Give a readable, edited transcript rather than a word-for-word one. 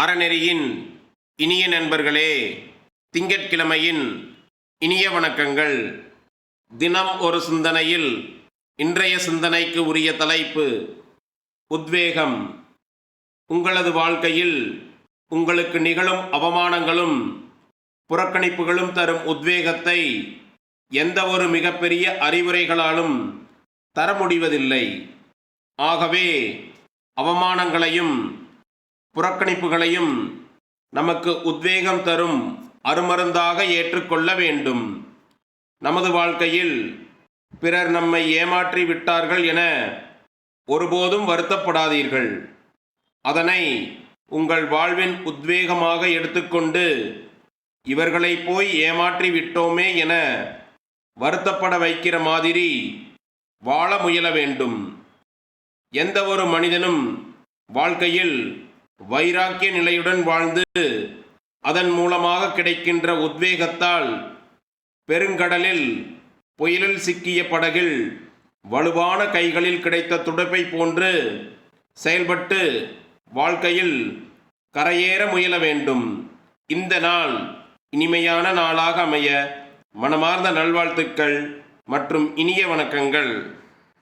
அறநெறியின் இனிய நண்பர்களே, திங்கட்கிழமையின் இனிய வணக்கங்கள். தினம் ஒரு சிந்தனையில் இன்றைய சிந்தனைக்கு உரிய தலைப்பு உத்வேகம். உங்களது வாழ்க்கையில் உங்களுக்கு நிகழும் அவமானங்களும் புறக்கணிப்புகளும் தரும் உத்வேகத்தை எந்த ஒரு மிகப்பெரிய அறிவுரைகளாலும் தர முடிவதில்லை. ஆகவே அவமானங்களையும் புறக்கணிப்புகளையும் நமக்கு உத்வேகம் தரும் அருமருந்தாக ஏற்றுக்கொள்ள வேண்டும். நமது வாழ்க்கையில் பிறர் நம்மை ஏமாற்றி விட்டார்கள் என ஒருபோதும் வருத்தப்படாதீர்கள். அதனை உங்கள் வாழ்வின் உத்வேகமாக எடுத்துக்கொண்டு இவர்களை போய் ஏமாற்றி விட்டோமே என வருத்தப்பட வைக்கிற மாதிரி வாழ முயல வேண்டும். எந்த ஒரு மனிதனும் வாழ்க்கையில் வைராக்கிய நிலையுடன் வாழ்ந்து அதன் மூலமாக கிடைக்கின்ற உத்வேகத்தால் பெருங்கடலில் புயலில் சிக்கிய படகில் வலுவான கைகளில் கிடைத்த துடைப்பை போன்று செயல்பட்டு வாழ்க்கையில் கரையேற முயல வேண்டும். இந்த நாள் இனிமையான நாளாக அமைய மனமார்ந்த நல்வாழ்த்துக்கள் மற்றும் இனிய வணக்கங்கள்.